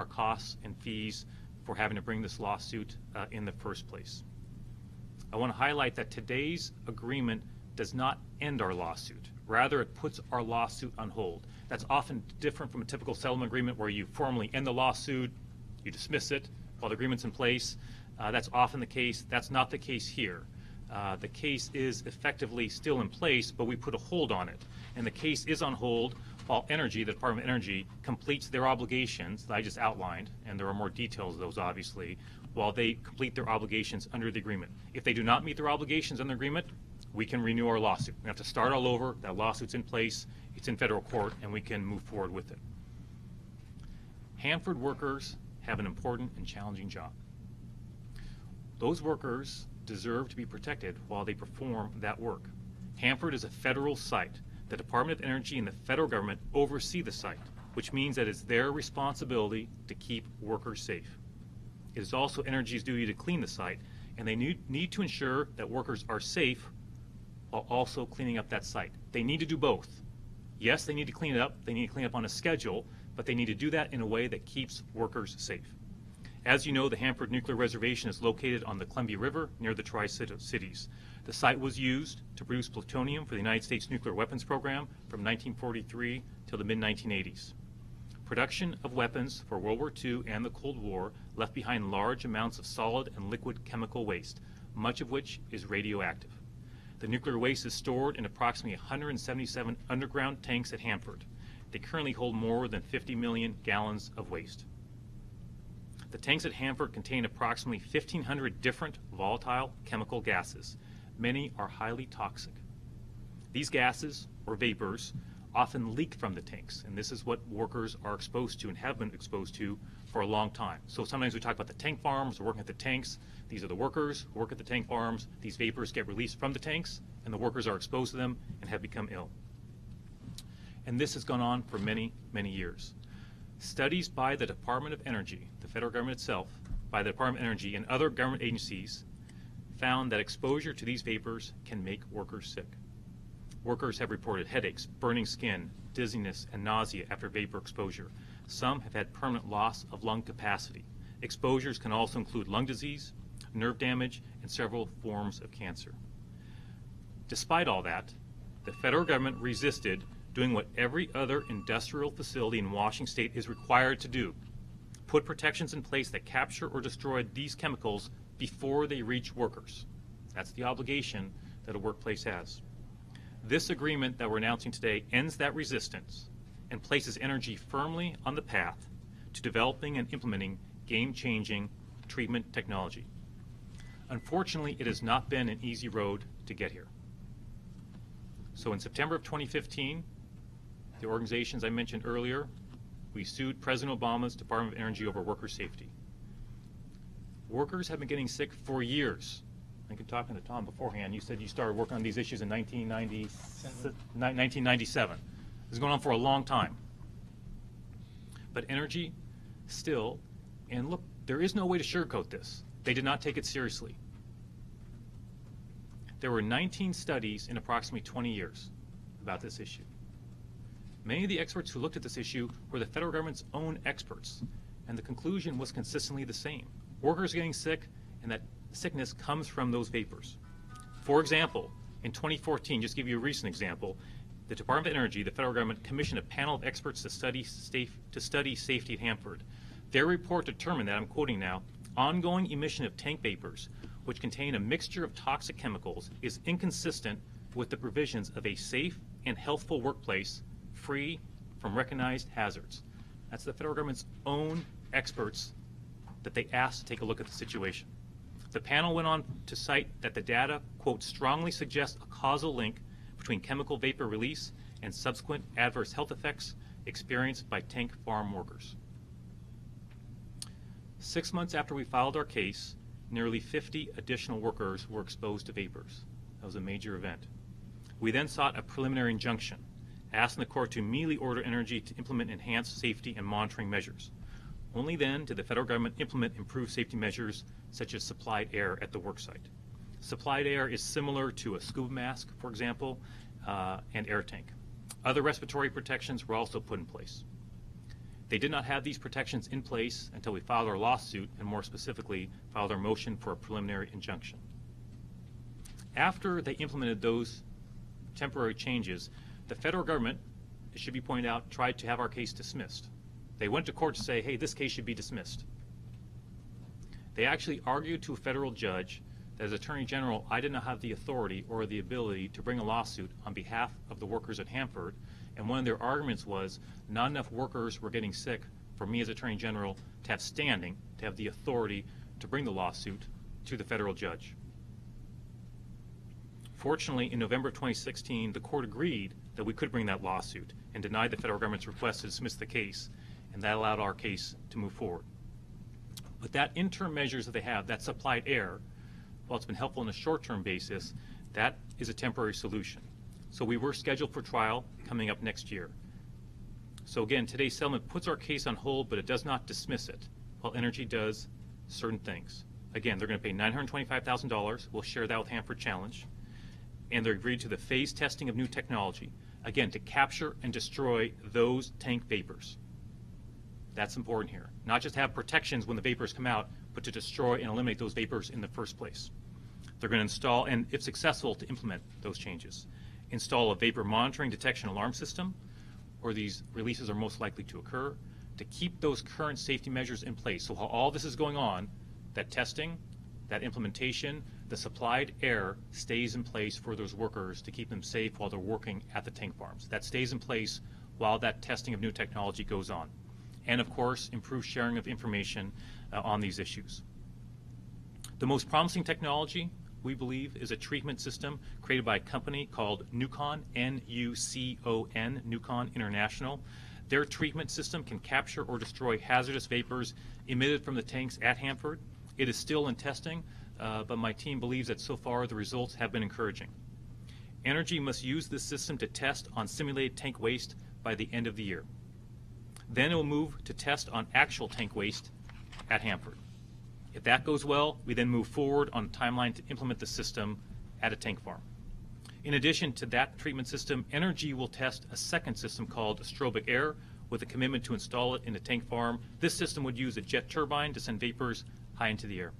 our costs and fees for having to bring this lawsuit in the first place. I want to highlight that today's agreement does not end our lawsuit. Rather, it puts our lawsuit on hold. That's often different from a typical settlement agreement where you formally end the lawsuit, you dismiss it while the agreement's in place. That's often the case. That's not the case here. The case is effectively still in place, but we put a hold on it. And the case is on hold while the Department of Energy, completes their obligations that I just outlined, and there are more details of those obviously, while they complete their obligations under the agreement. If they do not meet their obligations under the agreement, we can renew our lawsuit. We have to start all over. That lawsuit's in place. It's in federal court, and we can move forward with it. Hanford workers have an important and challenging job. Those workers deserve to be protected while they perform that work. Hanford is a federal site. The Department of Energy and the federal government oversee the site, which means that it's their responsibility to keep workers safe. It is also Energy's duty to clean the site, and they need to ensure that workers are safe while also cleaning up that site. They need to do both. Yes, they need to clean it up. They need to clean up on a schedule, but they need to do that in a way that keeps workers safe. As you know, the Hanford Nuclear Reservation is located on the Columbia River near the Tri-Cities. The site was used to produce plutonium for the United States nuclear weapons program from 1943 till the mid-1980s. Production of weapons for World War II and the Cold War left behind large amounts of solid and liquid chemical waste, much of which is radioactive. The nuclear waste is stored in approximately 177 underground tanks at Hanford. They currently hold more than 50 million gallons of waste. The tanks at Hanford contain approximately 1,500 different volatile chemical gases. Many are highly toxic. These gases, or vapors, often leak from the tanks, and this is what workers are exposed to and have been exposed to for a long time. So sometimes we talk about the tank farms, working at the tanks. These are the workers who work at the tank farms. These vapors get released from the tanks, and the workers are exposed to them and have become ill. And this has gone on for many, many years. Studies by the Department of Energy, the federal government itself, by the Department of Energy and other government agencies found that exposure to these vapors can make workers sick. Workers have reported headaches, burning skin, dizziness, and nausea after vapor exposure. Some have had permanent loss of lung capacity. Exposures can also include lung disease, nerve damage, and several forms of cancer. Despite all that, the federal government resisted doing what every other industrial facility in Washington state is required to do: put protections in place that capture or destroy these chemicals before they reach workers. That's the obligation that a workplace has. This agreement that we're announcing today ends that resistance and places Energy firmly on the path to developing and implementing game-changing treatment technology. Unfortunately, it has not been an easy road to get here. So in September of 2015, the organizations I mentioned earlier, we sued President Obama's Department of Energy over worker safety. Workers have been getting sick for years. I think talking to Tom beforehand, you said you started working on these issues in 1997. This is going on for a long time. But Energy still, and look, there is no way to sugarcoat this. They did not take it seriously. There were 19 studies in approximately 20 years about this issue. Many of the experts who looked at this issue were the federal government's own experts, and the conclusion was consistently the same. Workers are getting sick, and that sickness comes from those vapors. For example, in 2014, just to give you a recent example, the Department of Energy, the federal government, commissioned a panel of experts to study safety at Hanford. Their report determined that, I'm quoting now, ongoing emission of tank vapors, which contain a mixture of toxic chemicals, is inconsistent with the provisions of a safe and healthful workplace free from recognized hazards. That's the federal government's own experts that they asked to take a look at the situation. The panel went on to cite that the data, quote, strongly suggests a causal link between chemical vapor release and subsequent adverse health effects experienced by tank farm workers. 6 months after we filed our case, nearly 50 additional workers were exposed to vapors. That was a major event. We then sought a preliminary injunction, asking the court to immediately order Energy to implement enhanced safety and monitoring measures. Only then did the federal government implement improved safety measures such as supplied air at the worksite. Supplied air is similar to a scuba mask, for example, and air tank. Other respiratory protections were also put in place. They did not have these protections in place until we filed our lawsuit, and more specifically, filed our motion for a preliminary injunction. After they implemented those temporary changes, the federal government, it should be pointed out, tried to have our case dismissed. They went to court to say, hey, this case should be dismissed. They actually argued to a federal judge that as Attorney General, I did not have the authority or the ability to bring a lawsuit on behalf of the workers at Hanford, and one of their arguments was not enough workers were getting sick for me as Attorney General to have standing, to have the authority to bring the lawsuit to the federal judge. Fortunately, in November 2016, the court agreed that we could bring that lawsuit and denied the federal government's request to dismiss the case, and that allowed our case to move forward. But that interim measures that they have, that supplied air, while it's been helpful on a short-term basis, that is a temporary solution. So we were scheduled for trial coming up next year. So again, today's settlement puts our case on hold, but it does not dismiss it, while Energy does certain things. Again, they're going to pay $925,000. We'll share that with Hanford Challenge. And they're agreed to the phase testing of new technology, again, to capture and destroy those tank vapors. That's important here. Not just have protections when the vapors come out, but to destroy and eliminate those vapors in the first place. They're going to install, and if successful, to implement those changes. Install a vapor monitoring detection alarm system, where these releases are most likely to occur, to keep those current safety measures in place. So while all this is going on, that testing, that implementation, the supplied air stays in place for those workers to keep them safe while they're working at the tank farms. That stays in place while that testing of new technology goes on. And of course, improve sharing of information on these issues. The most promising technology, we believe, is a treatment system created by a company called Nucon, N-U-C-O-N, Nucon International. Their treatment system can capture or destroy hazardous vapors emitted from the tanks at Hanford. It is still in testing, but my team believes that so far the results have been encouraging. Energy must use this system to test on simulated tank waste by the end of the year. Then it will move to test on actual tank waste at Hanford. If that goes well, we then move forward on a timeline to implement the system at a tank farm. In addition to that treatment system, Energy will test a second system called Strobic Air with a commitment to install it in a tank farm. This system would use a jet turbine to send vapors high into the air.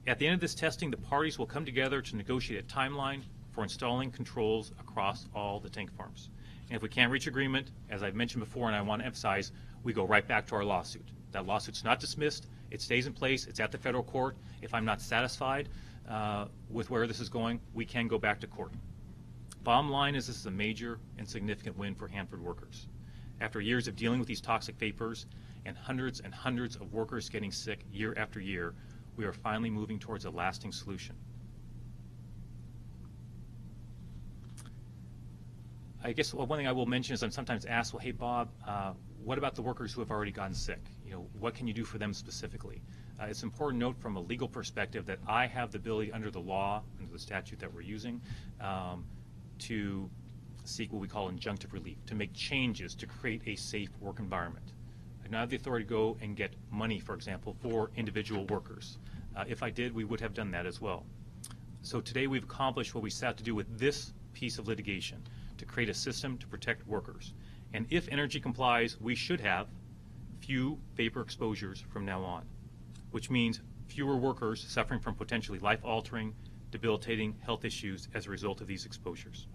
At the end of this testing, the parties will come together to negotiate a timeline for installing controls across all the tank farms. And if we can't reach agreement, as I've mentioned before and I want to emphasize, we go right back to our lawsuit. That lawsuit's not dismissed. It stays in place. It's at the federal court. If I'm not satisfied with where this is going, we can go back to court. Bottom line is this is a major and significant win for Hanford workers. After years of dealing with these toxic vapors and hundreds of workers getting sick year after year, we are finally moving towards a lasting solution. I guess one thing I will mention is I'm sometimes asked, well, hey, Bob, what about the workers who have already gotten sick? You know, what can you do for them specifically? It's important to note from a legal perspective that I have the ability under the law, under the statute that we're using, to seek what we call injunctive relief, to make changes to create a safe work environment. I don't have the authority to go and get money, for example, for individual workers. If I did, we would have done that as well. So today we've accomplished what we set out to do with this piece of litigation, to create a system to protect workers. And if Energy complies, we should have few vapor exposures from now on, which means fewer workers suffering from potentially life-altering, debilitating health issues as a result of these exposures.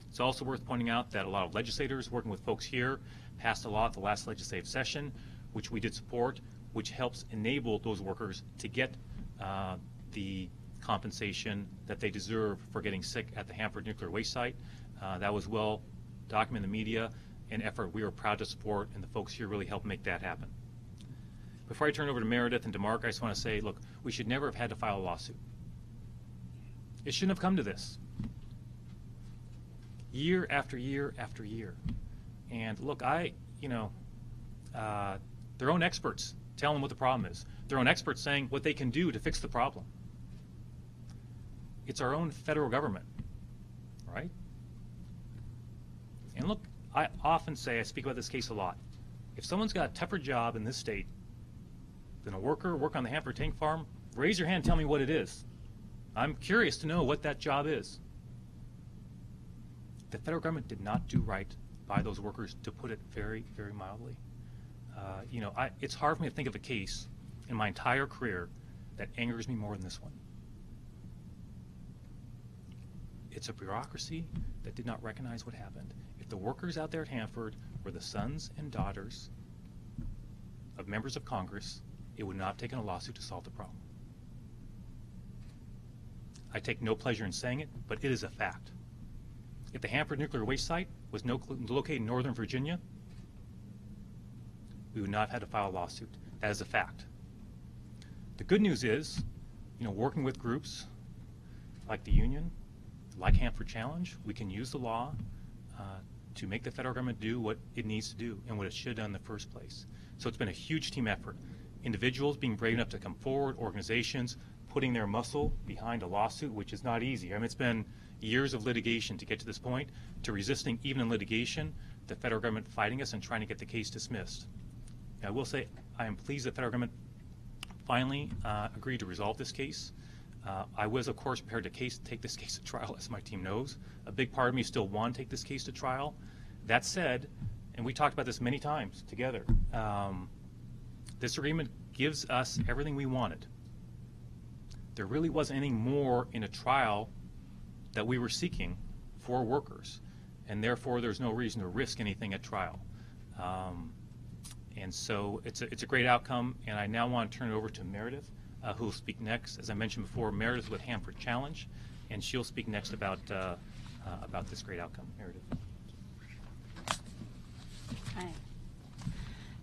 It's also worth pointing out that a lot of legislators working with folks here passed a law at the last legislative session, which we did support, which helps enable those workers to get the compensation that they deserve for getting sick at the Hanford Nuclear Waste Site. That was well documented in the media, an effort we are proud to support, and the folks here really helped make that happen. Before I turn over to Meredith and to Mark, I just want to say, look, we should never have had to file a lawsuit. It shouldn't have come to this. Year after year after year. And look, their own experts tell them what the problem is. Their own experts saying what they can do to fix the problem. It's our own federal government, right? And look, I often say, I speak about this case a lot, if someone's got a tougher job in this state than a worker working on the Hanford tank farm, raise your hand and tell me what it is. I'm curious to know what that job is. The federal government did not do right by those workers, to put it very, very mildly. It's hard for me to think of a case in my entire career that angers me more than this one. It's a bureaucracy that did not recognize what happened. If the workers out there at Hanford were the sons and daughters of members of Congress, it would not have taken a lawsuit to solve the problem. I take no pleasure in saying it, but it is a fact. If the Hanford Nuclear Waste Site was located in Northern Virginia, we would not have had to file a lawsuit. That is a fact. The good news is, working with groups like the union, like Hanford Challenge, we can use the law to make the federal government do what it needs to do and what it should have done in the first place. So it's been a huge team effort. Individuals being brave enough to come forward, organizations putting their muscle behind a lawsuit, which is not easy. It's been years of litigation to get to this point, to resisting even in litigation, the federal government fighting us and trying to get the case dismissed. I will say I am pleased the federal government finally agreed to resolve this case. I was, of course, prepared to take this case to trial, as my team knows. A big part of me still wants to take this case to trial. That said, and we talked about this many times together, this agreement gives us everything we wanted. There really wasn't anything more in a trial that we were seeking for workers, and therefore there's no reason to risk anything at trial. And so it's a great outcome, and I now want to turn it over to Meredith, who will speak next. As I mentioned before, Meredith with Hanford Challenge, and she'll speak next about this great outcome. Meredith. Hi.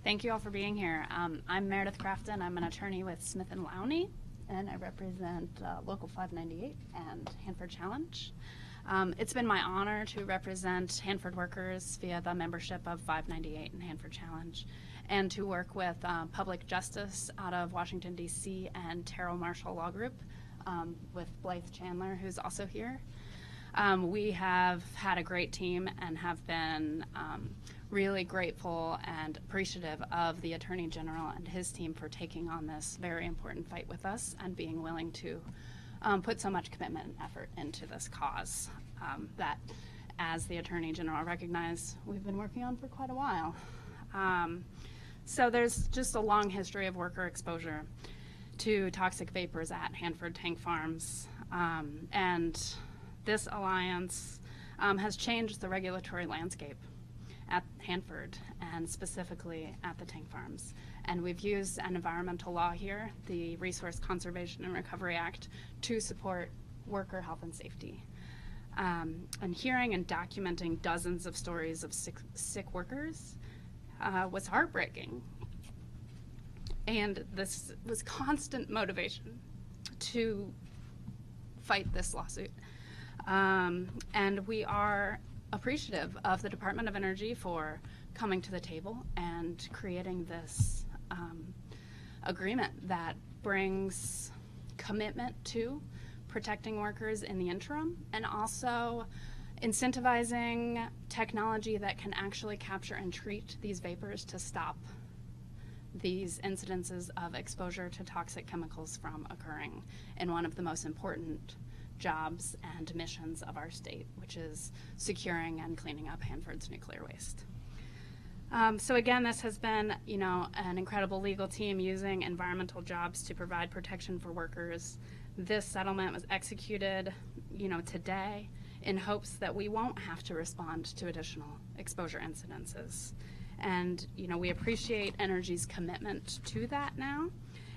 Thank you all for being here. I'm Meredith Crafton. I'm an attorney with Smith & Lowney, and I represent Local 598 and Hanford Challenge. It's been my honor to represent Hanford workers via the membership of 598 and Hanford Challenge, and to work with Public Justice out of Washington, D.C., and Terrell Marshall Law Group with Blythe Chandler, who's also here. We have had a great team and have been really grateful and appreciative of the Attorney General and his team for taking on this very important fight with us and being willing to put so much commitment and effort into this cause that, as the Attorney General recognized, we've been working on for quite a while. So there's just a long history of worker exposure to toxic vapors at Hanford tank farms, and this alliance has changed the regulatory landscape at Hanford and specifically at the tank farms. And we've used an environmental law here, the Resource Conservation and Recovery Act, to support worker health and safety. And hearing and documenting dozens of stories of sick workers was heartbreaking. And this was constant motivation to fight this lawsuit. And we are appreciative of the Department of Energy for coming to the table and creating this agreement that brings commitment to protecting workers in the interim and also incentivizing technology that can actually capture and treat these vapors to stop these incidences of exposure to toxic chemicals from occurring in one of the most important jobs and missions of our state, which is securing and cleaning up Hanford's nuclear waste. So again, this has been, an incredible legal team using environmental jobs to provide protection for workers. This settlement was executed, today in hopes that we won't have to respond to additional exposure incidences. And, we appreciate Energy's commitment to that now,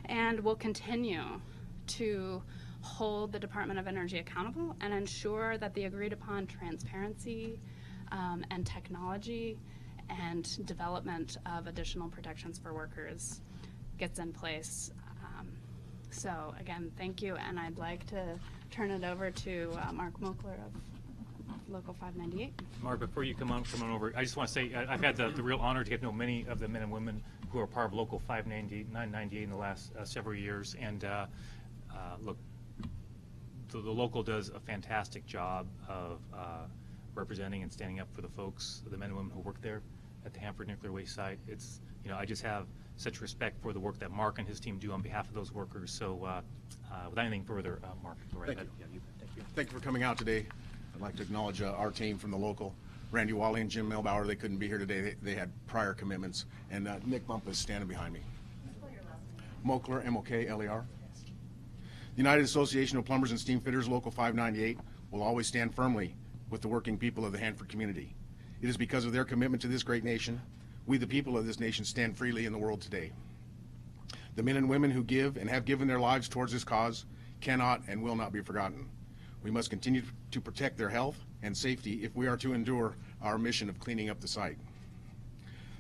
and we'll continue to hold the Department of Energy accountable and ensure that the agreed upon transparency and technology and development of additional protections for workers gets in place. So again, thank you, and I'd like to turn it over to Mark Moakler of Local 598. Mark, before you come on over, I just want to say I've had the real honor to get to know many of the men and women who are part of Local 598 in the last several years, and look, the local does a fantastic job of representing and standing up for the folks, the men and women who work there at the Hanford Nuclear Waste Site. It's, I just have such respect for the work that Mark and his team do on behalf of those workers. So without anything further, Mark, go right ahead. Thank you for coming out today. I'd like to acknowledge our team from the local. Randy Wally and Jim Milbauer, they couldn't be here today. They had prior commitments. And Nick Bump is standing behind me. Mokler, M-O-K-L-E-R. The United Association of Plumbers and Steam Fitters, Local 598, will always stand firmly with the working people of the Hanford community. It is because of their commitment to this great nation, we the people of this nation stand freely in the world today. The men and women who give and have given their lives towards this cause cannot and will not be forgotten. We must continue to protect their health and safety if we are to endure our mission of cleaning up the site.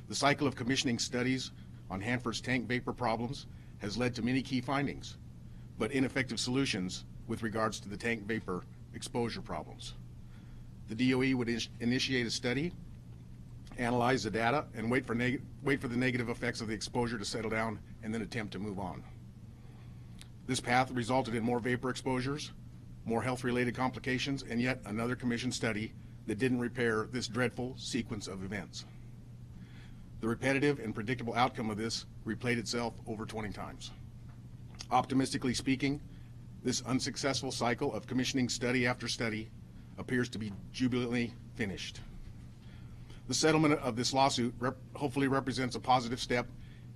The cycle of commissioning studies on Hanford's tank vapor problems has led to many key findings, but ineffective solutions with regards to the tank vapor exposure problems. The DOE would initiate a study, analyze the data, and wait for the negative effects of the exposure to settle down, and then attempt to move on. This path resulted in more vapor exposures, more health-related complications, and yet another commission study that didn't repair this dreadful sequence of events. The repetitive and predictable outcome of this replayed itself over 20 times. Optimistically speaking, this unsuccessful cycle of commissioning study after study appears to be jubilantly finished. The settlement of this lawsuit hopefully represents a positive step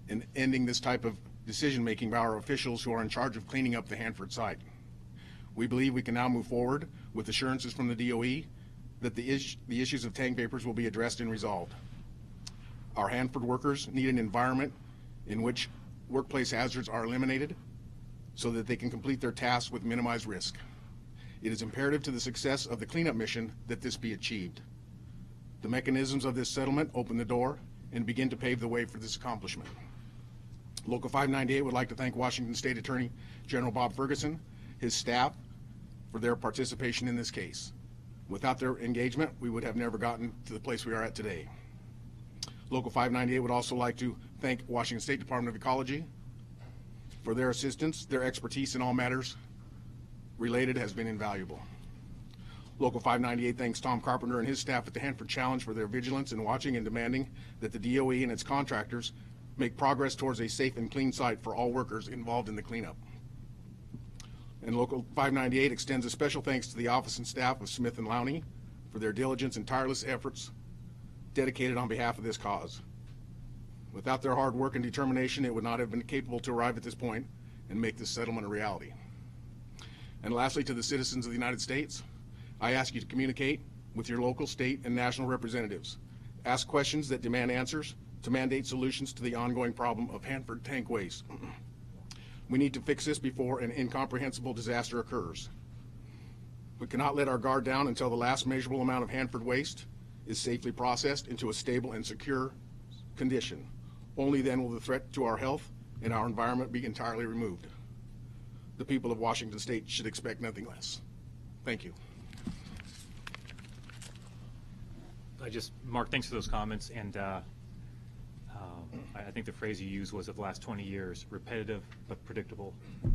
in ending this type of decision-making by our officials who are in charge of cleaning up the Hanford site. We believe we can now move forward with assurances from the DOE that the issues of tank vapors will be addressed and resolved. Our Hanford workers need an environment in which workplace hazards are eliminated so that they can complete their tasks with minimized risk. It is imperative to the success of the cleanup mission that this be achieved. The mechanisms of this settlement open the door and begin to pave the way for this accomplishment. Local 598 would like to thank Washington State Attorney General Bob Ferguson, his staff, for their participation in this case. Without their engagement, we would have never gotten to the place we are at today. Local 598 would also like to thank Washington State Department of Ecology for their assistance. Their expertise in all matters related has been invaluable. Local 598 thanks Tom Carpenter and his staff at the Hanford Challenge for their vigilance in watching and demanding that the DOE and its contractors make progress towards a safe and clean site for all workers involved in the cleanup. And Local 598 extends a special thanks to the office and staff of Smith and Lowney for their diligence and tireless efforts dedicated on behalf of this cause. Without their hard work and determination, it would not have been capable to arrive at this point and make this settlement a reality. And lastly, to the citizens of the United States, I ask you to communicate with your local, state, and national representatives. Ask questions that demand answers to mandate solutions to the ongoing problem of Hanford tank waste. We need to fix this before an incomprehensible disaster occurs. We cannot let our guard down until the last measurable amount of Hanford waste is safely processed into a stable and secure condition. Only then will the threat to our health and our environment be entirely removed. The people of Washington State should expect nothing less. Thank you. Mark, thanks for those comments. And I think the phrase you used was of the last 20 years, repetitive but predictable,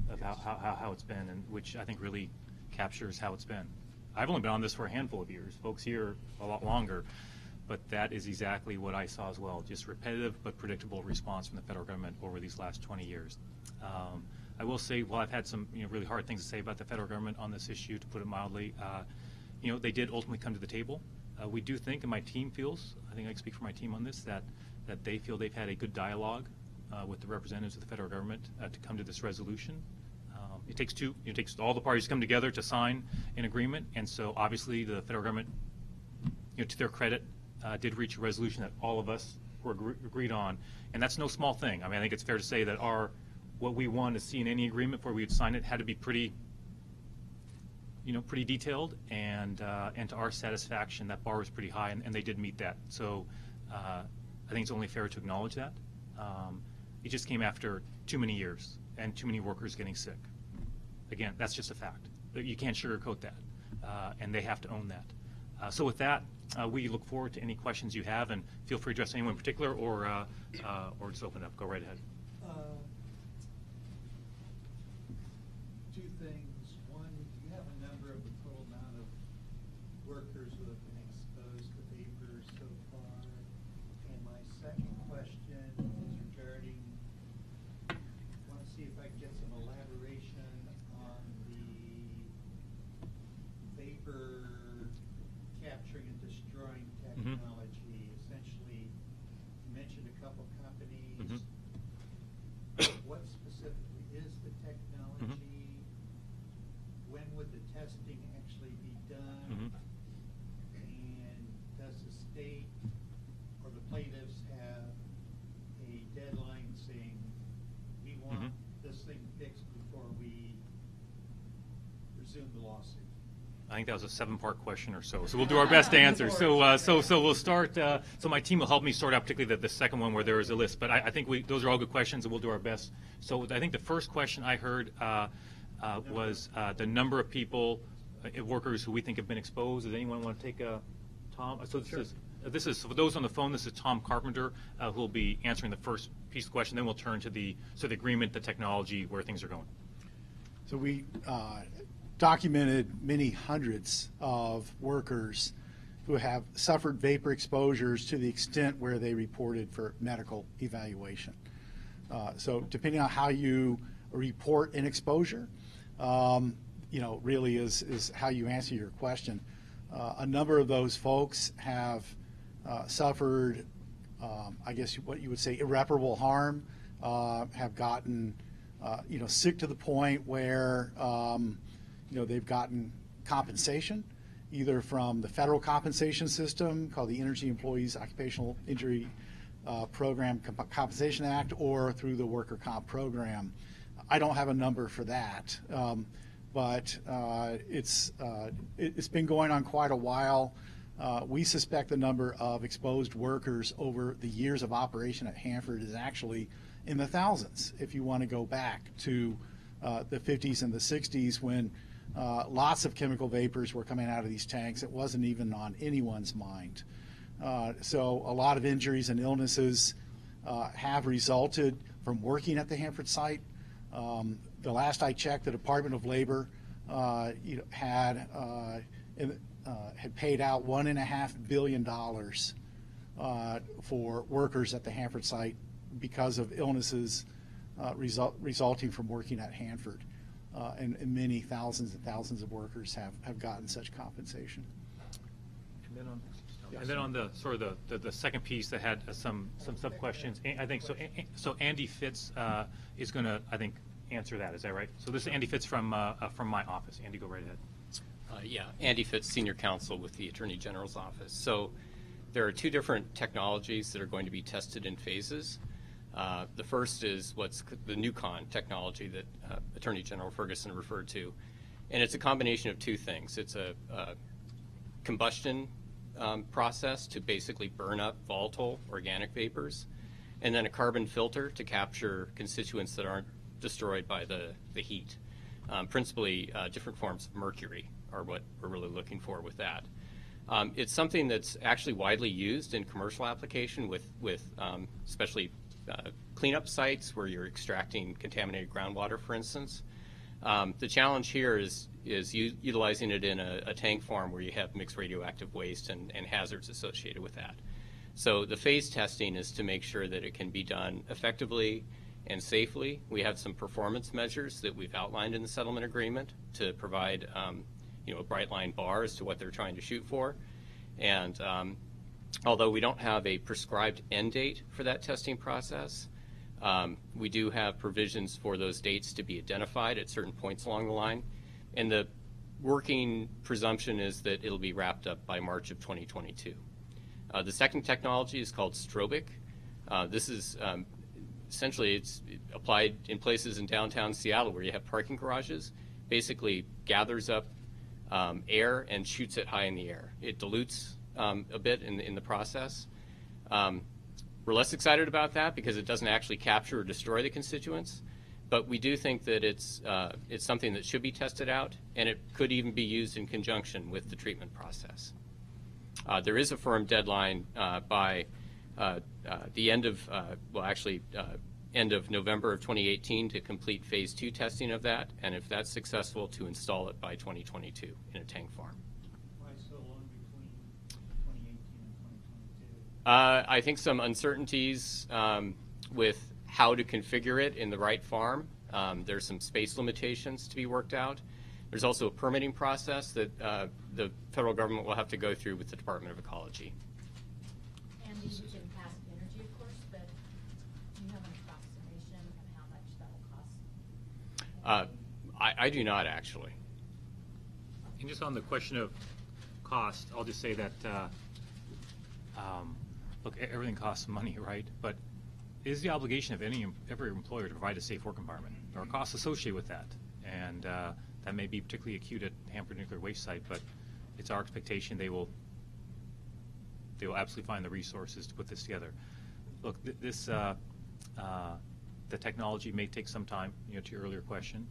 of how it's been, and which I think really captures how it's been. I've only been on this for a handful of years. Folks here a lot longer, but that is exactly what I saw as well. Just repetitive but predictable response from the federal government over these last 20 years. I will say, while I've had some really hard things to say about the federal government on this issue, to put it mildly, they did ultimately come to the table. We do think, and my team feels, I think I can speak for my team on this, that they feel they've had a good dialogue with the representatives of the federal government to come to this resolution. It takes two. It takes all the parties to come together to sign an agreement, and so obviously the federal government, to their credit, did reach a resolution that all of us were agreed on, and that's no small thing. I mean, I think it's fair to say that what we wanted to see in any agreement before we would sign it had to be pretty detailed, and to our satisfaction, that bar was pretty high, and they did meet that. So I think it's only fair to acknowledge that. It just came after too many years and too many workers getting sick. Again, that's just a fact. You can't sugarcoat that, and they have to own that. So with that, we look forward to any questions you have, and feel free to address anyone in particular, or just open it up. Go right ahead. Two things. One, do you have a number of the total amount of workers who have been exposed to vapor so far? And my second question is regarding, I want to see if I can get some elaboration on the vapor capturing and destroying lawsuit? I think that was a 7-part question or so. So we'll do our best to answer. So we'll start. So my team will help me sort out particularly the second one where there is a list. But I think those are all good questions, and we'll do our best. So I think the first question I heard was the number of people, workers who we think have been exposed. Does anyone want to take Tom? So this is for those on the phone. This is Tom Carpenter, who will be answering the first piece of the question. Then we'll turn to the agreement, the technology, where things are going. So we documented many hundreds of workers who have suffered vapor exposures to the extent where they reported for medical evaluation. So depending on how you report an exposure, really is how you answer your question. A number of those folks have suffered, I guess what you would say, irreparable harm, have gotten, sick to the point where, they've gotten compensation, either from the federal compensation system called the Energy Employees Occupational Injury Program Compensation Act, or through the worker comp program. I don't have a number for that, but it's been going on quite a while. We suspect the number of exposed workers over the years of operation at Hanford is actually in the thousands, if you want to go back to the 50s and the 60s when lots of chemical vapors were coming out of these tanks. It wasn't even on anyone's mind. So a lot of injuries and illnesses have resulted from working at the Hanford site. The last I checked, the Department of Labor had paid out $1.5 billion for workers at the Hanford site because of illnesses resulting from working at Hanford. And many thousands and thousands of workers have gotten such compensation. And then on the sort of the second piece that had some sub questions, I think so. So Andy Fitz is going to, I think, answer that. Is that right? So this is Andy Fitz from my office. Andy, go right ahead. Yeah, Andy Fitz, Senior Counsel with the Attorney General's office. So there are two different technologies that are going to be tested in phases. The first is what's the NUCON technology that Attorney General Ferguson referred to. And it's a combination of two things. It's a combustion process to basically burn up volatile organic vapors, and then a carbon filter to capture constituents that aren't destroyed by the heat. Principally, different forms of mercury are what we're really looking for with that. It's something that's actually widely used in commercial application with especially cleanup sites where you're extracting contaminated groundwater, for instance. The challenge here is utilizing it in a tank farm where you have mixed radioactive waste and hazards associated with that. So the phase testing is to make sure that it can be done effectively and safely. We have some performance measures that we've outlined in the settlement agreement to provide a bright line bar as to what they're trying to shoot for. And although we don't have a prescribed end date for that testing process, we do have provisions for those dates to be identified at certain points along the line. And the working presumption is that it'll be wrapped up by March of 2022. The second technology is called Strobic. This is essentially it's applied in places in downtown Seattle where you have parking garages. Basically gathers up air and shoots it high in the air. It dilutes a bit in the process. We're less excited about that because it doesn't actually capture or destroy the constituents, but we do think that it's something that should be tested out, and it could even be used in conjunction with the treatment process. There is a firm deadline by the end of, end of November of 2018 to complete phase 2 testing of that, and if that's successful, to install it by 2022 in a tank farm. Why so long between 2018 and 2022? I think some uncertainties with how to configure it in the right farm. There's some space limitations to be worked out. There's also a permitting process that the federal government will have to go through with the Department of Ecology. And you can pass energy, of course, but do you have an approximation of how much that will cost? I do not, actually. And just on the question of cost, I'll just say that, look, everything costs money, right? But it is the obligation of every employer to provide a safe work environment. There are costs associated with that. And That may be particularly acute at Hanford Nuclear Waste Site, but it's our expectation they will absolutely find the resources to put this together. Look, the technology may take some time, to your earlier question,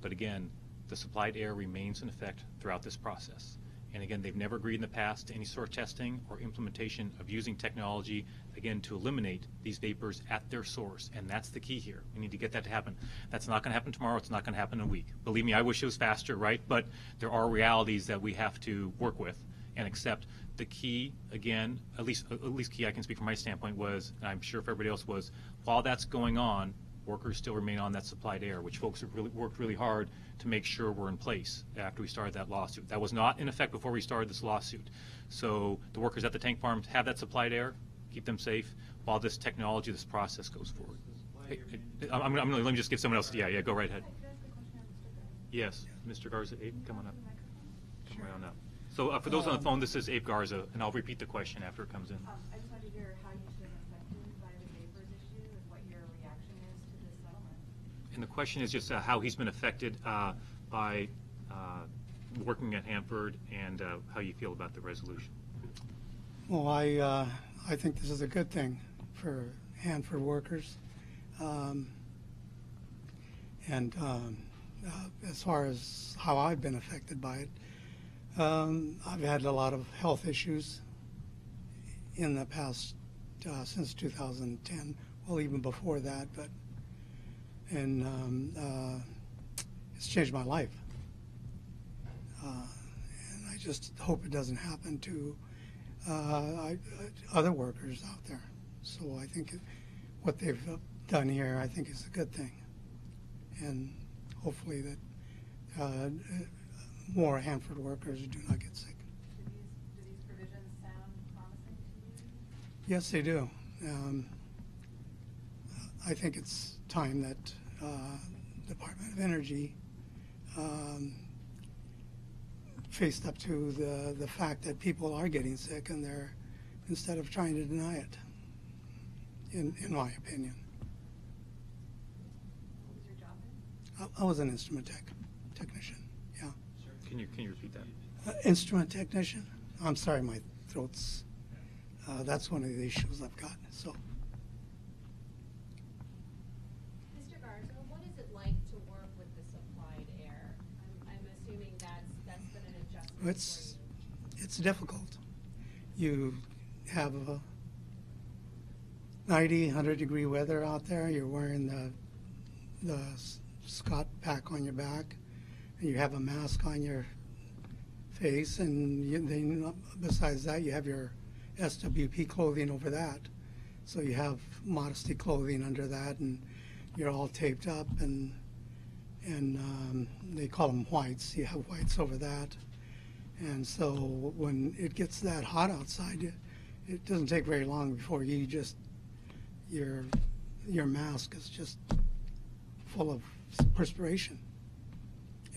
but again, the supplied air remains in effect throughout this process. And again, they've never agreed in the past to any sort of testing or implementation of using technology, again, to eliminate these vapors at their source. And that's the key here. We need to get that to happen. That's not going to happen tomorrow. It's not going to happen in a week. Believe me, I wish it was faster, right? But there are realities that we have to work with and accept. The key, again, at least key I can speak from my standpoint was, and I'm sure for everybody else was, while that's going on, workers still remain on that supplied air, which folks have really worked really hard to make sure we're in place after we started that lawsuit. That was not in effect before we started this lawsuit. So the workers at the tank farms have that supplied air, keep them safe, while this technology, this process goes forward. Let me just give someone else. Yeah, go right ahead. Yes, Mr. Garza, Abe, come on up. Come right on up. So for those on the phone, this is Abe Garza, and I'll repeat the question after it comes in. I just wanted to hear how you've been affected by the vapors issue and what your reaction is to this settlement. And the question is just how he's been affected by working at Hanford and how you feel about the resolution. Well, I think this is a good thing for Hanford workers. As far as how I've been affected by it, I've had a lot of health issues in the past since 2010. Well, even before that, it's changed my life. And I just hope it doesn't happen to other workers out there. So I think what they've done here, I think, is a good thing. And hopefully that more Hanford workers do not get sick. Do these provisions sound promising to you? Yes, they do. I think it's time that Department of Energy faced up to the fact that people are getting sick, and they're, instead of trying to deny it, in my opinion. What was your job there? I was an instrument technician, yeah. Can you repeat that? Instrument technician. I'm sorry, my throat's, that's one of the issues I've got, so. Mr. Garza, what is it like to work with the supplied air? I'm assuming that's been an adjustment for you. It's difficult. You have a 90, 100-degree weather out there. You're wearing the Scott pack on your back, and you have a mask on your face, and then besides that, you have your SWP clothing over that. So you have modesty clothing under that, and you're all taped up, and they call them whites. You have whites over that. And so when it gets that hot outside, it doesn't take very long before your mask is just full of perspiration.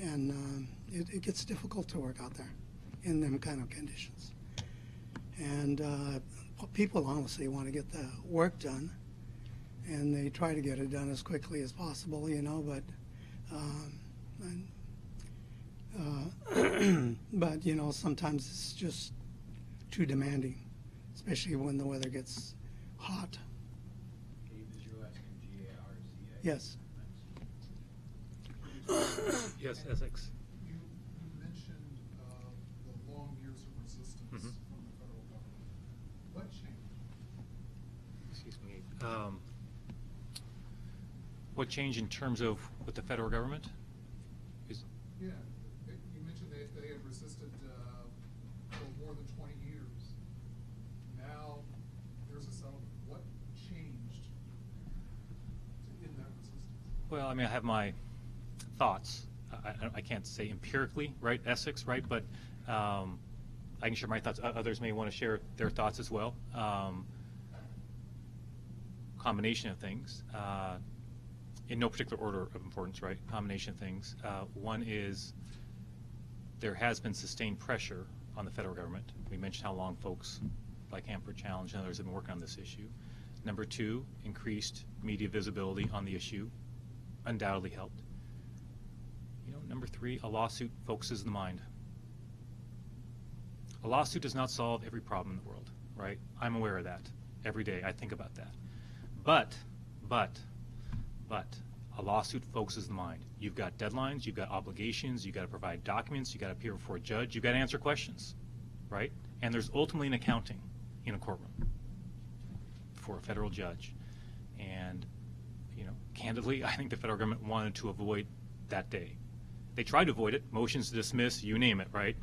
And it gets difficult to work out there in them kind of conditions. And people honestly want to get the work done, and they try to get it done as quickly as possible, but but sometimes it's just too demanding, especially when the weather gets hot. Yes. Yes, Essex. You mentioned the long years of resistance from the federal government. What changed? Excuse me. What changed in terms of with the federal government? Yeah, you mentioned they had resisted for more than 20 years. Now there's a settlement. What changed in that resistance? Well, I have my thoughts. I can't say empirically, right, Essex, right, but I can share my thoughts. Others may want to share their thoughts as well. Combination of things, in no particular order of importance, right? Combination of things. One is there has been sustained pressure on the federal government. We mentioned how long folks like Hanford Challenge and others have been working on this issue. Number two, increased media visibility on the issue undoubtedly helped. Number 3, a lawsuit focuses the mind. A lawsuit does not solve every problem in the world, right? I'm aware of that. Every day I think about that. But, a lawsuit focuses the mind. You've got deadlines, you've got obligations, you've got to provide documents, you've got to appear before a judge, you've got to answer questions, right? And there's ultimately an accounting in a courtroom for a federal judge. And, candidly, I think the federal government wanted to avoid that day. They tried to avoid it, motions to dismiss, you name it, right?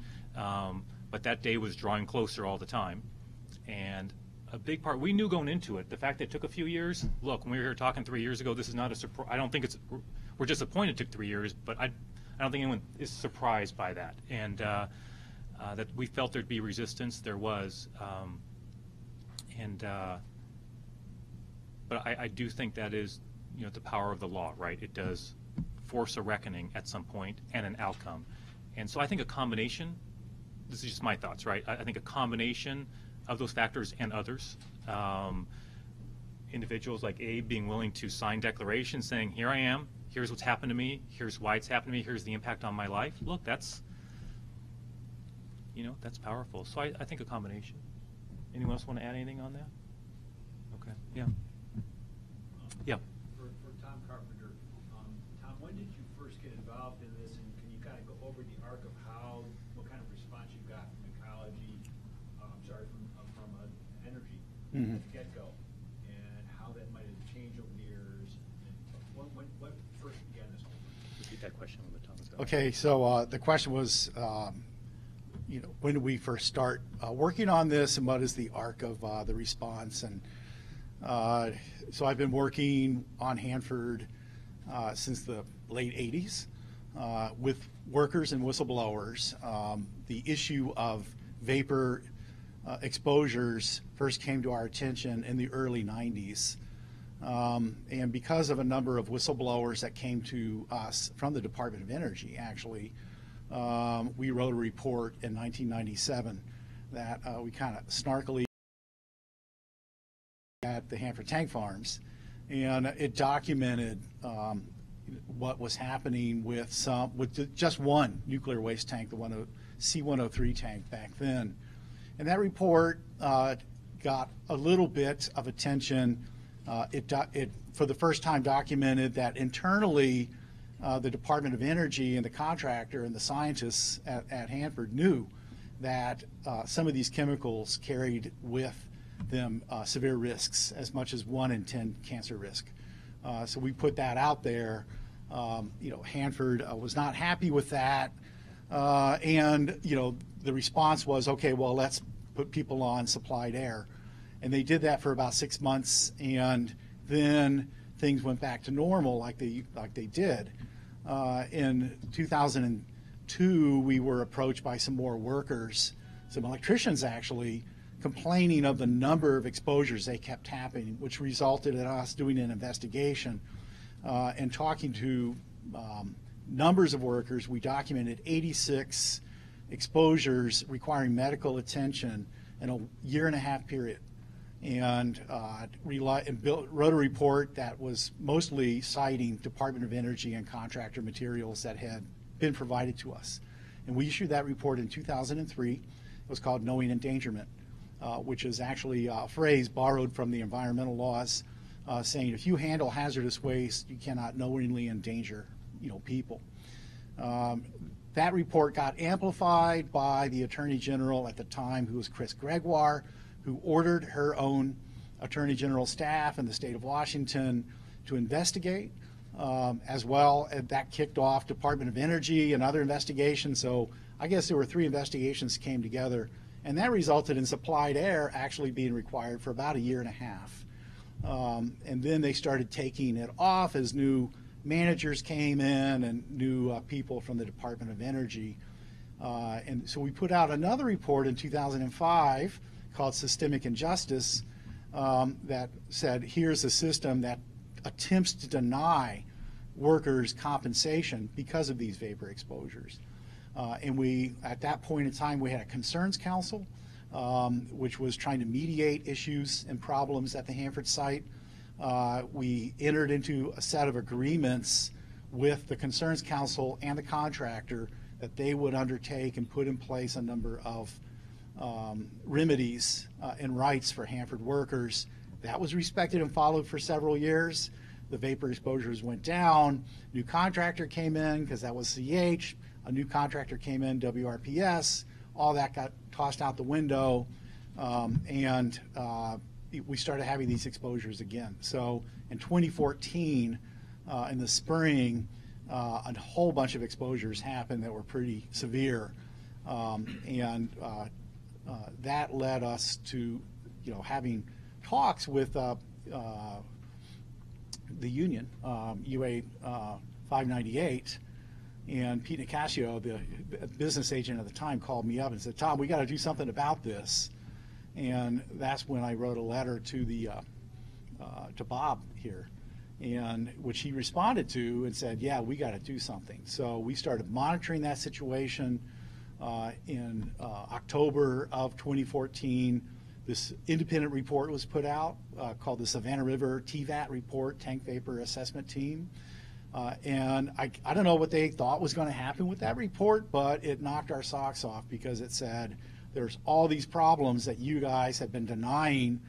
But that day was drawing closer all the time. And a big part, we knew going into it, the fact that it took a few years, look, when we were here talking 3 years ago, this is not a surprise. I don't think we're disappointed it took 3 years, but I don't think anyone is surprised by that. And that we felt there'd be resistance, there was. But I do think that is, the power of the law, right? It does force a reckoning at some point and an outcome. And so I think a combination, this is just my thoughts, right? I think a combination of those factors and others, individuals like Abe being willing to sign declarations saying, here I am, here's what's happened to me, here's why it's happened to me, here's the impact on my life. Look, that's powerful. So I think a combination. Anyone else want to add anything on that? Okay, yeah. Yeah. For Tom Carpenter, Tom, when did you first get involved in this, and can you kind of go over the arc of what kind of response you got from ecology, from energy at the get-go, and how that might have changed over the years, and what first began this whole thing? Repeat that question when the time is up. Okay, so the question was, when did we first start working on this, and what is the arc of the response? And so I've been working on Hanford since the late 80s with workers and whistleblowers. The issue of vapor exposures first came to our attention in the early 90s. And because of a number of whistleblowers that came to us from the Department of Energy, actually, we wrote a report in 1997 that we kind of snarkily at the Hanford tank farms, and it documented what was happening with just one nuclear waste tank, the C-103 tank back then. And that report got a little bit of attention. It for the first time documented that internally the Department of Energy and the contractor and the scientists at Hanford knew that some of these chemicals carried with them severe risks, as much as 1 in 10 cancer risk. So we put that out there. Hanford was not happy with that, and the response was, okay, well, let's put people on supplied air, and they did that for about 6 months, and then things went back to normal like they did. In 2002, we were approached by some more workers, some electricians actually, complaining of the number of exposures they kept happening, which resulted in us doing an investigation and talking to numbers of workers. We documented 86 exposures requiring medical attention in a year-and-a-half period, and wrote a report that was mostly citing Department of Energy and contractor materials that had been provided to us. And we issued that report in 2003. It was called Knowing Endangerment, which is actually a phrase borrowed from the environmental laws, saying if you handle hazardous waste, you cannot knowingly endanger, people. That report got amplified by the Attorney General at the time, who was Chris Gregoire, who ordered her own Attorney General staff in the state of Washington to investigate, as well. And that kicked off Department of Energy and other investigations. So I guess there were 3 investigations came together. And that resulted in supplied air actually being required for about a year and a half. And then they started taking it off as new managers came in and new people from the Department of Energy. And so we put out another report in 2005 called Systemic Injustice that said, here's a system that attempts to deny workers compensation because of these vapor exposures. And we, at that point in time, we had a concerns council, which was trying to mediate issues and problems at the Hanford site. We entered into a set of agreements with the Concerns Council and the contractor that they would undertake and put in place a number of remedies and rights for Hanford workers. That was respected and followed for several years. The vapor exposures went down. New contractor came in because that was CH. A new contractor came in, WRPS. All that got tossed out the window, and we started having these exposures again. So in 2014, in the spring, a whole bunch of exposures happened that were pretty severe, and that led us to, having talks with the union, UA 598, and Pete Nicasio, the business agent at the time, called me up and said, "Tom, we got to do something about this." And that's when I wrote a letter to to Bob here, and which he responded to and said, "Yeah, we got to do something." So we started monitoring that situation in October of 2014. This independent report was put out called the Savannah River TVAT report, Tank Vapor Assessment Team. And I don't know what they thought was going to happen with that report, but it knocked our socks off because it said there's all these problems that you guys have been denying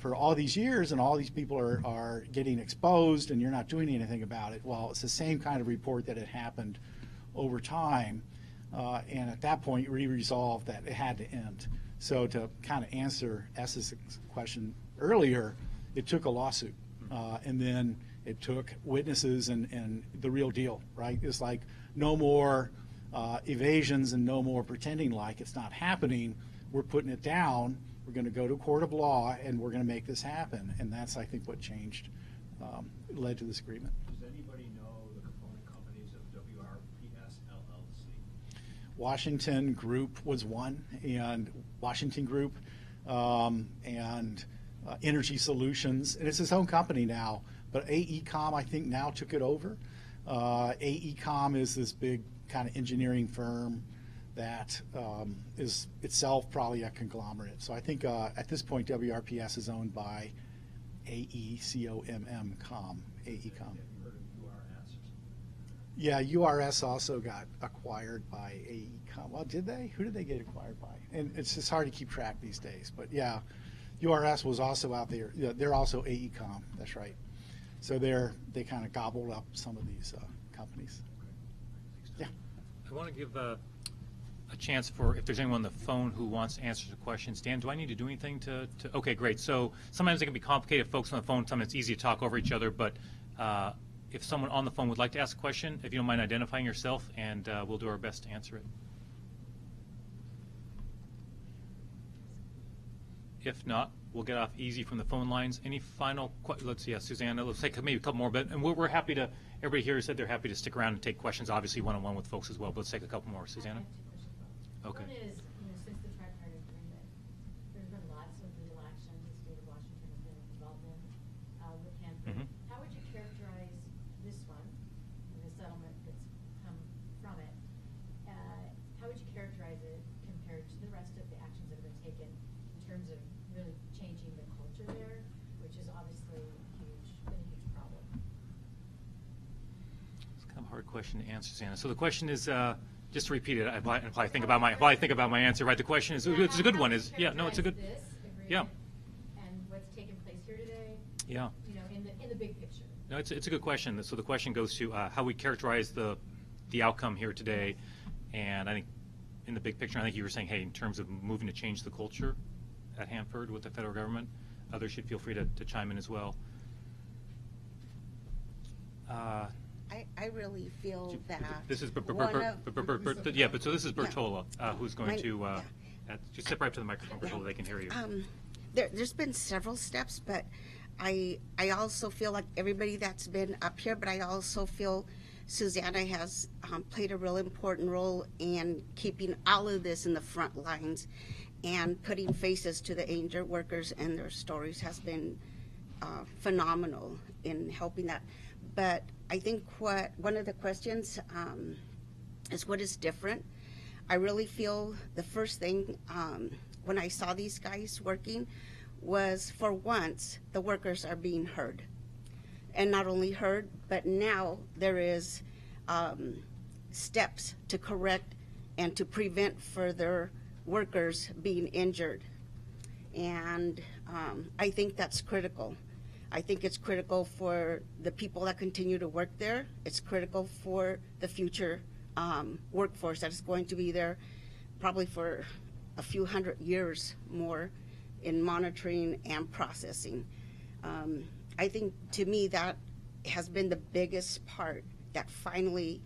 for all these years, and all these people are getting exposed and you're not doing anything about it. Well, it's the same kind of report that had happened over time. And at that point, we resolved that it had to end. So to kind of answer S's question earlier, it took a lawsuit. And then it took witnesses and the real deal, right? It's like no more evasions and no more pretending like it's not happening. We're putting it down. We're going to go to a court of law, and we're going to make this happen. And that's, I think, what changed, led to this agreement. Does anybody know the component companies of WRPS LLC? Washington Group was one, and Washington Group and Energy Solutions, and it's his own company now. But AECOM, I think, now took it over. AECOM is this big kind of engineering firm that is itself probably a conglomerate. So I think at this point, WRPS is owned by AECOM, AECOM. Have you heard of URS or something? Yeah, URS also got acquired by AECOM. Well, did they? Who did they get acquired by? And it's just hard to keep track these days. But yeah, URS was also out there. Yeah, they're also AECOM. That's right. So they kind of gobbled up some of these companies. Yeah. I want to give a chance for if there's anyone on the phone who wants to answer the questions. Dan, do I need to do anything to okay, great. So sometimes it can be complicated, folks on the phone. Sometimes it's easy to talk over each other, but if someone on the phone would like to ask a question, if you don't mind identifying yourself, and we'll do our best to answer it. If not, we'll get off easy from the phone lines. Any final questions? Let's see, Susanna, let's take maybe a couple more, but and we're happy to, everybody here said they're happy to stick around and take questions, obviously one-on-one with folks as well, but let's take a couple more. Susanna? Okay. One is, since the tripartite agreement, there's been lots of legal action the state of Washington has been involved in with Hanford. Mhm. How would you characterize this one, and the settlement that's come from it? How would you characterize it compared to the rest of the actions that have been taken in terms of really changing the culture there, which is obviously been a huge problem? It's kind of a hard question to answer, Susanna. So the question is, just to repeat it, while I think about my answer, right? The question is, it's a good one. Is yeah, no, it's a good. This agreement Yeah. and what's taken place here today. Yeah. In the big picture. No, it's a good question. So the question goes to how we characterize the outcome here today, and I think in the big picture, I think you were saying, hey, in terms of moving to change the culture at Hanford with the federal government, others should feel free to chime in as well. I really feel that This is yeah, but so this is Bertola who's going to just step right up to the microphone, Bertola, they can hear you. There's been several steps, but I also feel like everybody that's been up here, but I also feel Susanna has played a real important role in keeping all of this in the front lines and putting faces to the injured workers, and their stories has been phenomenal in helping that. But I think one of the questions is what is different. I really feel the first thing when I saw these guys working was, for once, the workers are being heard. and not only heard, but now there is steps to correct and to prevent further workers being injured. And I think that's critical. I think it's critical for the people that continue to work there. It's critical for the future workforce that is going to be there probably for a few hundred years more in monitoring and processing. I think, to me, that has been the biggest part, that finally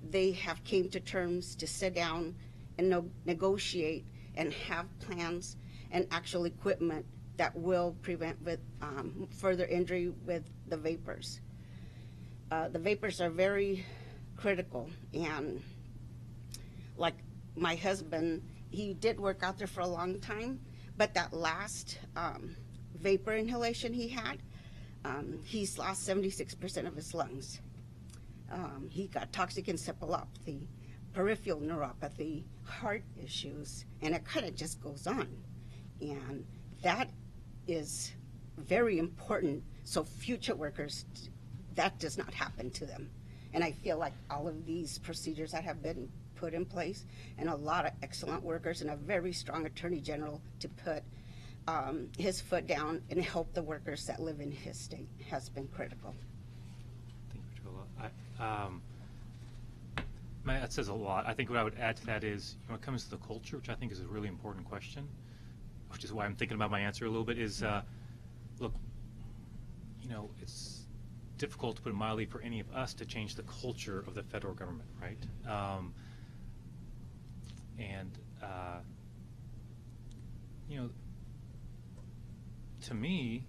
they have came to terms to sit down and negotiate and have plans and actual equipment that will prevent with further injury with the vapors. The vapors are very critical, and like my husband, he did work out there for a long time, but that last vapor inhalation he had, he's lost 76% of his lungs. He got toxic encephalopathy, peripheral neuropathy, heart issues, and it kind of just goes on. And that is very important, so future workers, that does not happen to them. And I feel like all of these procedures that have been put in place, and a lot of excellent workers and a very strong Attorney General to put his foot down and help the workers that live in his state, has been critical. Thank you, Patrola. That says a lot. I think what I would add to that is, when it comes to the culture, which I think is a really important question, which is why I'm thinking about my answer a little bit, is, look, it's difficult, to put it mildly, for any of us to change the culture of the federal government, right? To me,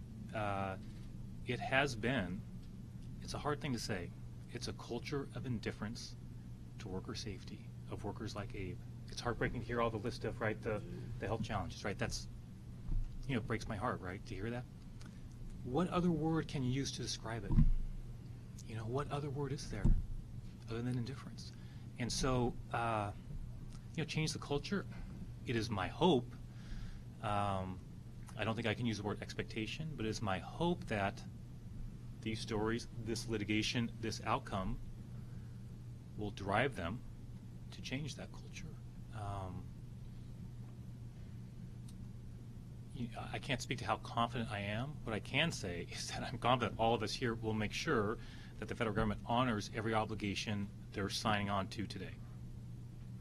it has been, it's a hard thing to say, it's a culture of indifference to worker safety, of workers like Abe. It's heartbreaking to hear all the list of, right, the health challenges, right? That's, it breaks my heart, right, to hear that. What other word can you use to describe it? What other word is there other than indifference? And so, change the culture. It is my hope, I don't think I can use the word expectation, but it is my hope that these stories, this litigation, this outcome will drive them to change that culture. I can't speak to how confident I am. What I can say is that I'm confident all of us here will make sure that the federal government honors every obligation they're signing on to today.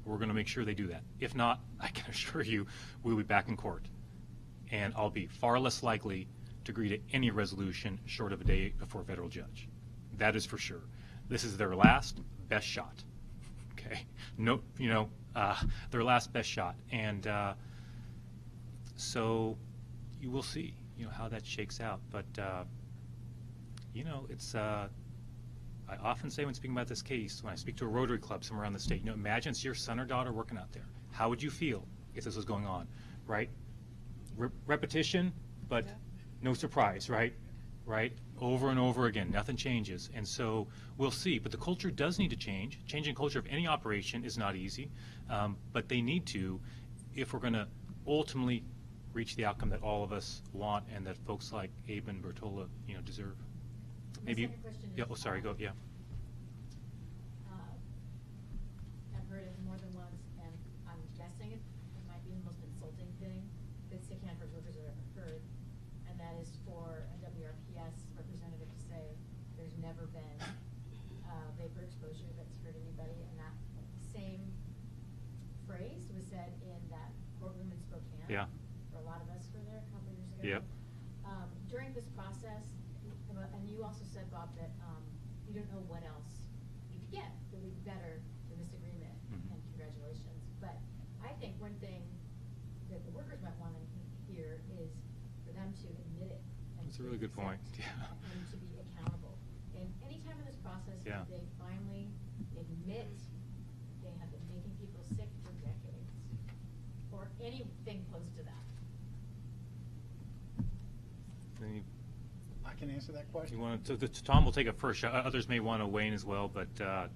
We're going to make sure they do that. If not, I can assure you we'll be back in court. And I'll be far less likely to agree to any resolution short of a day before a federal judge. That is for sure. This is their last best shot. Okay? No, their last best shot. And so you will see, how that shakes out. But, it's, I often say when speaking about this case, when I speak to a Rotary Club somewhere around the state, imagine it's your son or daughter working out there. How would you feel if this was going on, right? Repetition, but no surprise, right? Right? Over and over again, nothing changes. And so we'll see. But the culture does need to change. Changing culture of any operation is not easy, but they need to if we're going to ultimately reach the outcome that all of us want and that folks like Abe and Bertola, deserve. Maybe. My second question Yeah. is, Oh, sorry. Go. Yeah. I've heard it more than once, and I'm guessing it might be the most insulting thing that sick Hanford workers have ever heard, and that is for a WRPS representative to say there's never been vapor exposure that's hurt anybody, and that same phrase was said in that courtroom in Spokane. Yeah. Where a lot of us were there a couple years ago. Yep. During this process, and you also said, Bob, that you don't know what else you could get that would be better than this agreement, and congratulations. But I think one thing that the workers might want to hear is for them to admit it. And That's a really good point. Yeah. And to be accountable. And any time in this process, Yeah. they finally admit they have been making people sick for decades, or anything close to that. I can answer that question. You want to? Tom will take it first. Others may want to weigh in as well, but a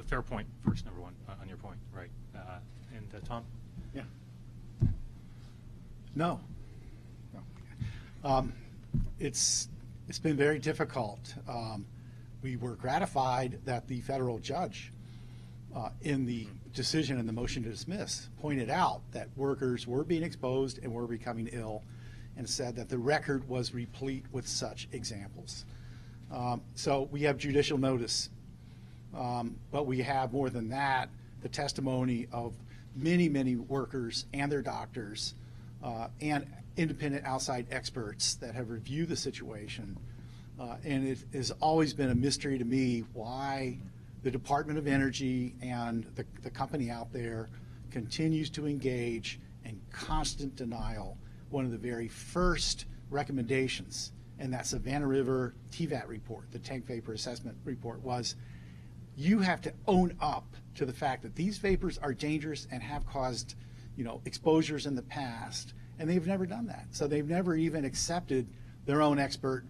fair point first. Number one on your point, right? And Tom. Yeah. No. It's it's been very difficult. We were gratified that the federal judge in the decision in the motion to dismiss pointed out that workers were being exposed and were becoming ill, and said that the record was replete with such examples. So we have judicial notice, but we have more than that, the testimony of many, many workers and their doctors and independent outside experts that have reviewed the situation. And it has always been a mystery to me why the Department of Energy and the company out there continues to engage in constant denial. One of the very first recommendations in that Savannah River TVAT report, the tank vapor assessment report, was you have to own up to the fact that these vapors are dangerous and have caused, exposures in the past, and they've never done that. So they've never even accepted their own expert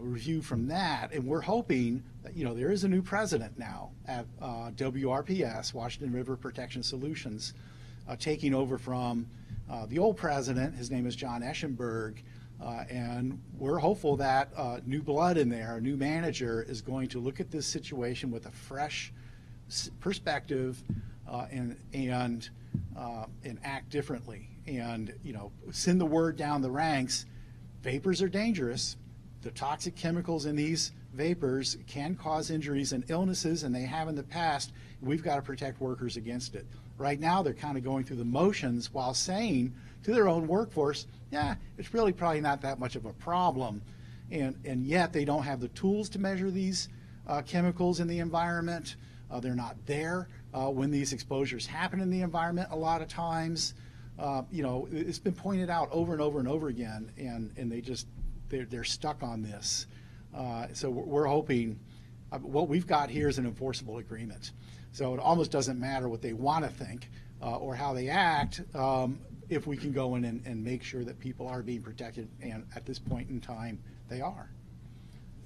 review from that. And we're hoping that, there is a new president now at WRPS, Washington River Protection Solutions, taking over from the old president. His name is John Eschenberg. And we're hopeful that new blood in there, a new manager, is going to look at this situation with a fresh perspective and act differently. And, send the word down the ranks. Vapors are dangerous. The toxic chemicals in these vapors can cause injuries and illnesses, and they have in the past. We've got to protect workers against it. Right now, they're kind of going through the motions while saying to their own workforce, yeah, it's really probably not that much of a problem. And yet they don't have the tools to measure these chemicals in the environment. They're not there when these exposures happen in the environment a lot of times. It's been pointed out over and over and over again, and they're stuck on this. So we're hoping what we've got here is an enforceable agreement. So it almost doesn't matter what they want to think or how they act if we can go in and make sure that people are being protected, and at this point in time, they are.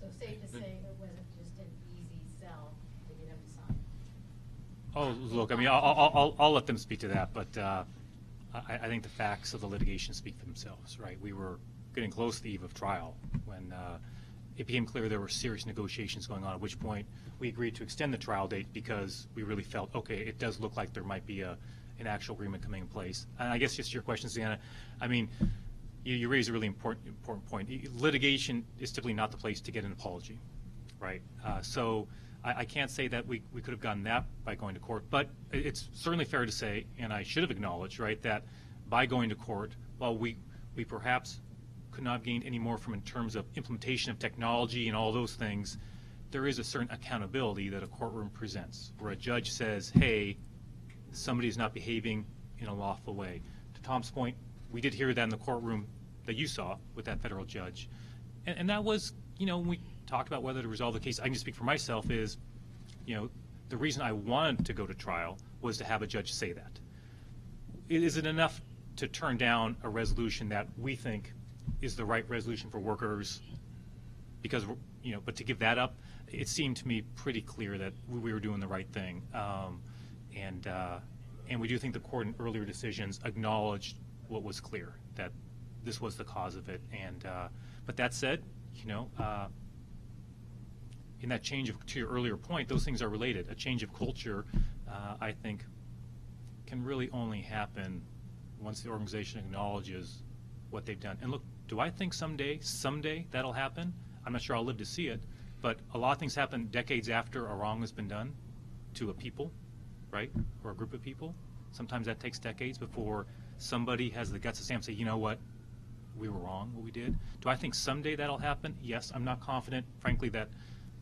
So safe to say it wasn't just an easy sell to get them to sign? Oh, look, I mean, I'll let them speak to that, but I think the facts of the litigation speak for themselves, right? We were getting close to the eve of trial when it became clear there were serious negotiations going on, at which point we agreed to extend the trial date because we really felt, okay, it does look like there might be an actual agreement coming in place. And I guess just your question, Susanna, I mean, you raise a really important point. Litigation is typically not the place to get an apology, right? So I can't say that we could have gotten that by going to court, but it's certainly fair to say, and I should have acknowledged, right, that by going to court, while we perhaps could not have gained any more from in terms of implementation of technology and all those things, there is a certain accountability that a courtroom presents, where a judge says, hey, somebody's not behaving in a lawful way. To Tom's point, we did hear that in the courtroom that you saw with that federal judge. And that was, when we talked about whether to resolve the case, I can just speak for myself, is, the reason I wanted to go to trial was to have a judge say that. Is it enough to turn down a resolution that we think is the right resolution for workers? Because, but to give that up, it seemed to me pretty clear that we were doing the right thing. And we do think the court in earlier decisions acknowledged what was clear, that this was the cause of it. And but that said, in that change to your earlier point, those things are related. A change of culture, I think, can really only happen once the organization acknowledges what they've done. And look, do I think someday that'll happen? I'm not sure I'll live to see it, but a lot of things happen decades after a wrong has been done to a people, right, or a group of people. Sometimes that takes decades before somebody has the guts to stand and say, you know what, we were wrong, what we did. Do I think someday that'll happen? Yes, I'm not confident, frankly, that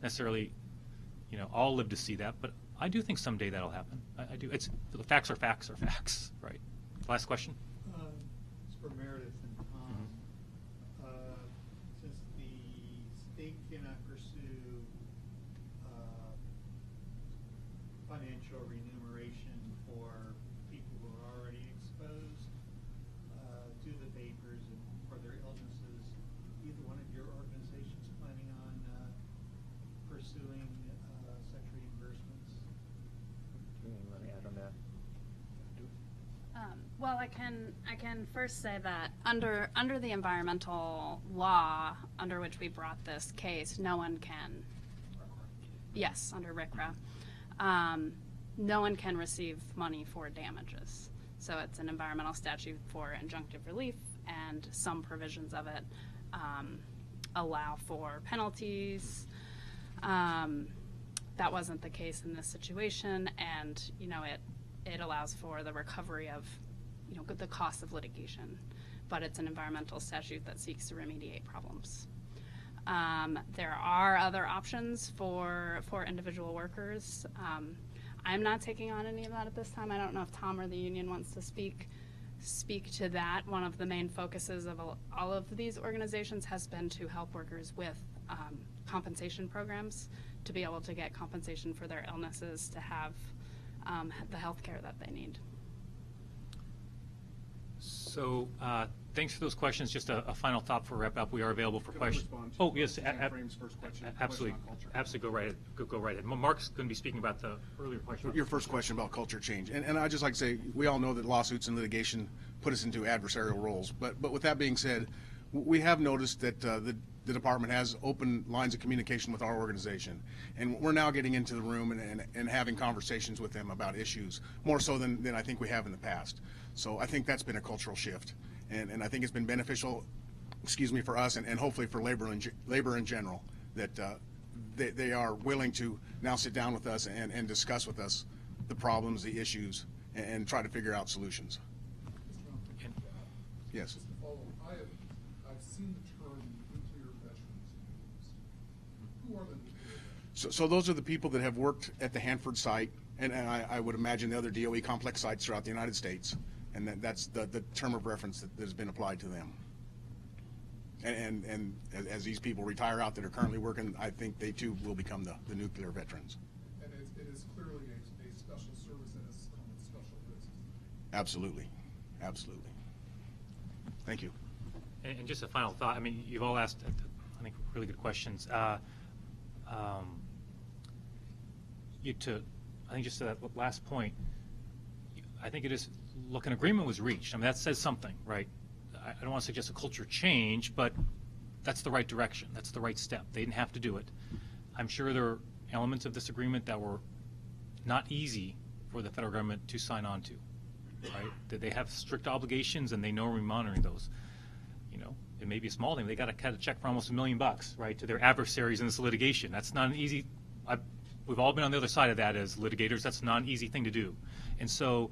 necessarily, I'll live to see that, but I do think someday that'll happen. I do. It's the facts are facts, right? Last question. It's for Meredith and Tom. Since the state cannot pursue financial remuneration for people who are already exposed to the vapors and for their illnesses, either one of your organizations planning on pursuing such reimbursements? Well, I can can first say that under the environmental law under which we brought this case, no one can. Yes, under RCRA, no one can receive money for damages. So it's an environmental statute for injunctive relief, and some provisions of it allow for penalties. That wasn't the case in this situation, and it allows for the recovery of the cost of litigation, but it's an environmental statute that seeks to remediate problems. There are other options for individual workers. I'm not taking on any of that at this time. I don't know if Tom or the union wants to speak to that. One of the main focuses of all of these organizations has been to help workers with compensation programs, to be able to get compensation for their illnesses, to have the health care that they need. So thanks for those questions. Just a final thought for wrap up. We are available for questions. Oh, yes, absolutely. Absolutely, go right ahead. Mark's going to be speaking about the earlier question. Your first question about culture change. And I'd just like to say, we all know that lawsuits and litigation put us into adversarial roles. But with that being said, we have noticed that the department has open lines of communication with our organization. And we're now getting into the room and having conversations with them about issues, more so than I think we have in the past. So I think that's been a cultural shift. And I think it's been beneficial, for us and hopefully for labor in general, that they are willing to now sit down with us and discuss with us the problems, the issues, and try to figure out solutions. Yes. Just to follow, I've seen the term nuclear veterans used. Who are the nuclear veterans? So those are the people that have worked at the Hanford site, and I would imagine the other DOE complex sites throughout the United States, and that's the term of reference that has been applied to them. And as these people retire out that are currently working, I think they too will become the nuclear veterans. And it is clearly a special service and it's come with special risks. Absolutely. Absolutely. Thank you. And just a final thought. I mean, you've all asked, I think, really good questions. I think just to that last point, I think it is, look, an agreement was reached. I mean, that says something, right? I don't want to suggest a culture change, but that's the right direction. That's the right step. They didn't have to do it. I'm sure there are elements of this agreement that were not easy for the federal government to sign on to, right? That they have strict obligations and they know we're monitoring those. It may be a small thing. They got to cut a check for almost $1 million, right, to their adversaries in this litigation. That's not an easy. We've all been on the other side of that as litigators. That's not an easy thing to do, and so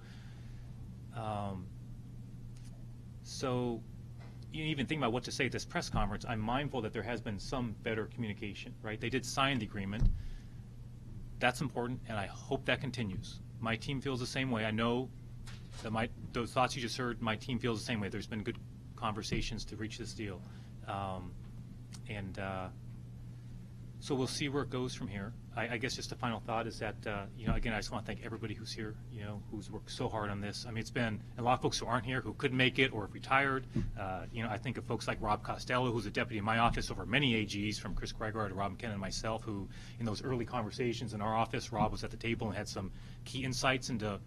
you even think about what to say at this press conference. I'm mindful that there has been some better communication, right? They did sign the agreement. That's important, and I hope that continues. My team feels the same way. I know that those thoughts you just heard, my team feels the same way. There's been good conversations to reach this deal. So we'll see where it goes from here. I guess just a final thought is that, again, I just want to thank everybody who's here, who's worked so hard on this. I mean, it's been a lot of folks who aren't here who couldn't make it or have retired. I think of folks like Rob Costello, who's a deputy in my office over many AGs, from Chris Gregoire to Rob McKenna and myself, who in those early conversations in our office, Rob was at the table and had some key insights into,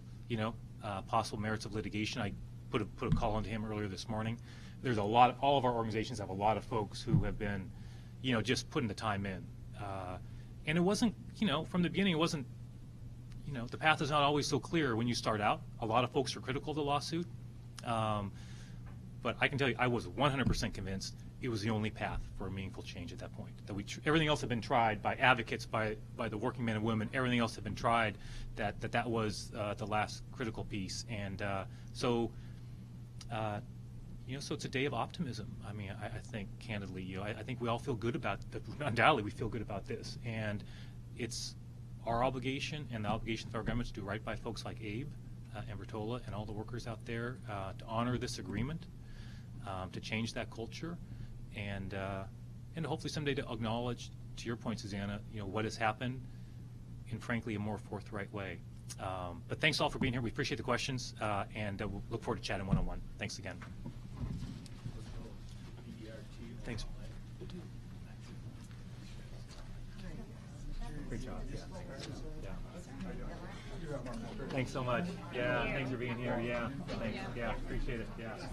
possible merits of litigation. I put a call into him earlier this morning. There's all of our organizations have a lot of folks who have been, just putting the time in. And it wasn't, from the beginning, it wasn't, the path is not always so clear when you start out. A lot of folks are critical of the lawsuit. But I can tell you, I was 100% convinced it was the only path for a meaningful change at that point. That everything else had been tried by advocates, by the working men and women. Everything else had been tried. That was the last critical piece. And so it's a day of optimism. I mean, I think, candidly, I think we all feel good about, undoubtedly we feel good about this. And it's our obligation and the obligation of our government to do right by folks like Abe and Bertola and all the workers out there to honor this agreement, to change that culture, and hopefully someday to acknowledge, to your point, Susanna, what has happened in, frankly, a more forthright way. But thanks all for being here. We appreciate the questions, and we'll look forward to chatting one-on-one. Thanks again. Thanks. Great job. Yeah. Thanks so much. Yeah, thanks for being here. Yeah, thanks. Yeah, appreciate it. Yeah.